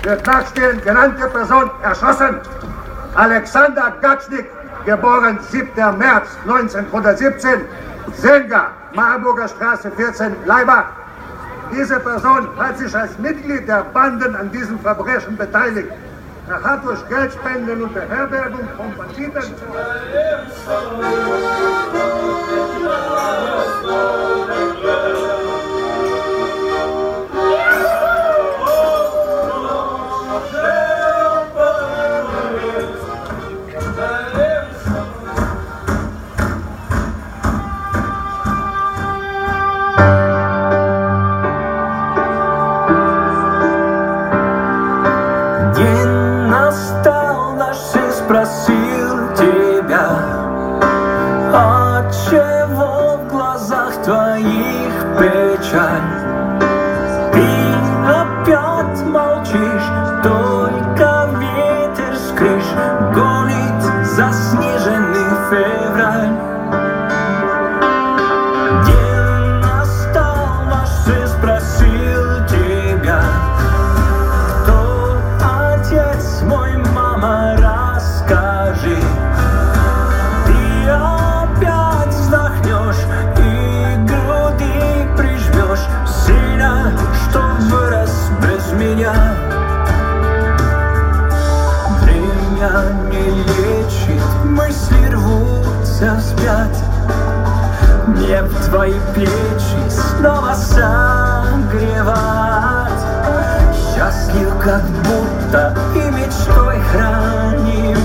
wird nachstehend genannte Person erschossen. Alexander Gatschnik, geboren 7. März 1917, Senga, Marburger Straße 14, Laibach. Diese Person hat sich als Mitglied der Banden an diesem Verbrechen beteiligt. Er hat durch Geldspenden und Beherbergung von Banditen... Спросил тебя, отчего в глазах твоих печаль? Ты опять молчишь, только ветер с крыш гонит заснеженный февраль. День настал наш, сын спросил тебя, кто отец мой, мама, скажи, ты опять вздохнешь и груди прижмешь сына, что вырос без меня. Время не лечит, мысли рвутся вспять. Мне в твои плечи снова согревать. Счастлив, как будто и мечтой храним.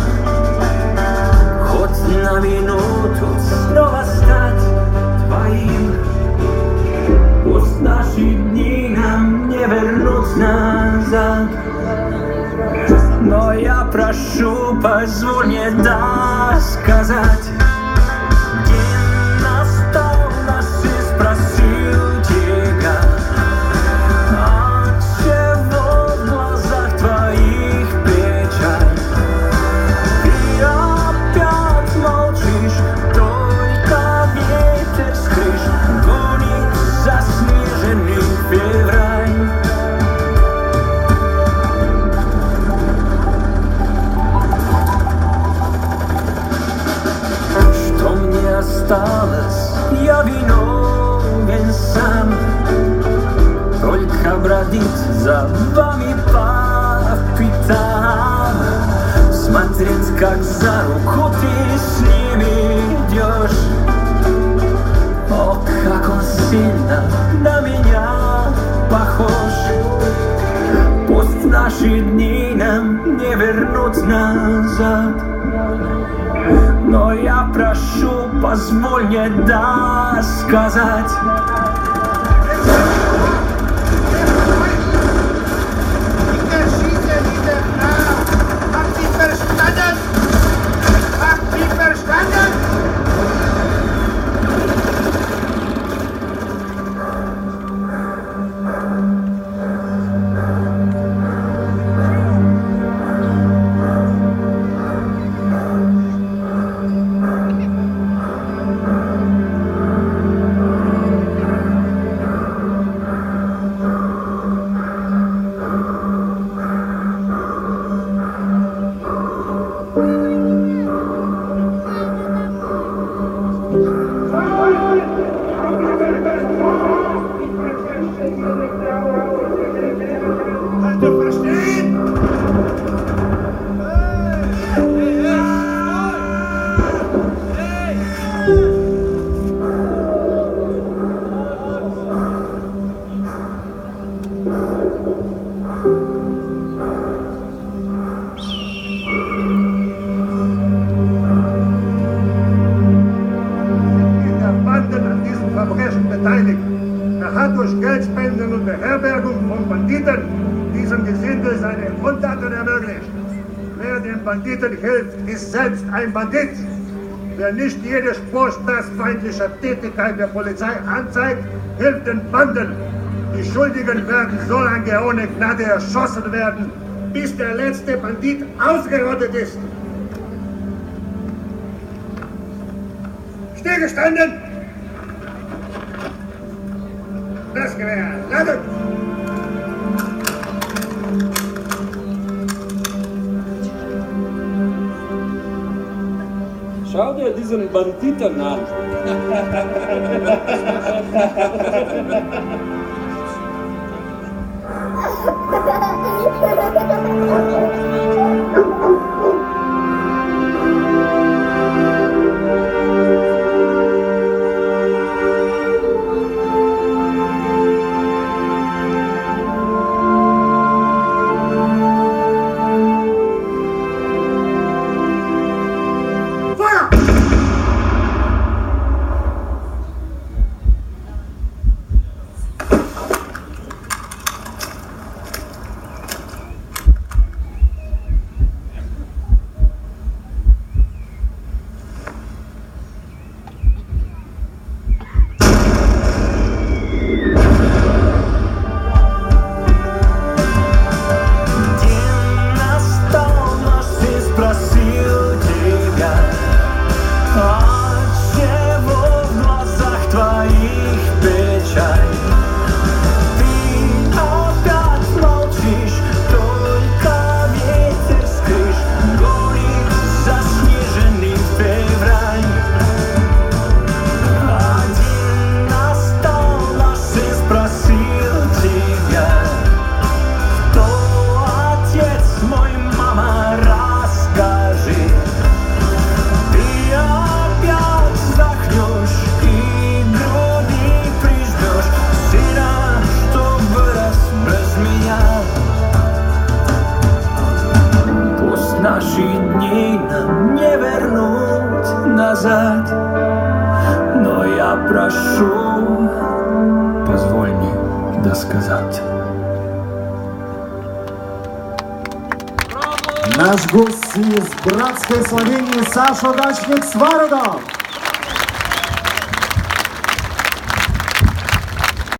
Хоть на минуту снова стать твоим. Пусть наши дни нам не вернуть назад, но я прошу, позволь мне досказать. День настал, наш сын спросил тебя, отчего в глазах твоих печаль? Ты опять молчишь, только ветер с крыш гонит заснеженный февраль. Что мне осталось? Я виновен сам, только бродить за вами по пятам, смотреть, как за руку ты с ними идешь. О, как он сильно на меня похож. Пусть наши дни нам не вернуть назад, но я прошу, позволь мне досказать. Banditen hilft, ist selbst ein Bandit. Wer nicht jede Spur staatsfeindlicher Tätigkeit der Polizei anzeigt, hilft den Banden. Die Schuldigen werden so lange ohne Gnade erschossen werden, bis der letzte Bandit ausgerottet ist. Stillgestanden! Das Gewehr, ladet! Schau dir diesen Banditen an. Наши дни нам не вернуть назад, но я прошу, позволь мне досказать. Наш гость из братской Словении Саша Дачник Сварогов.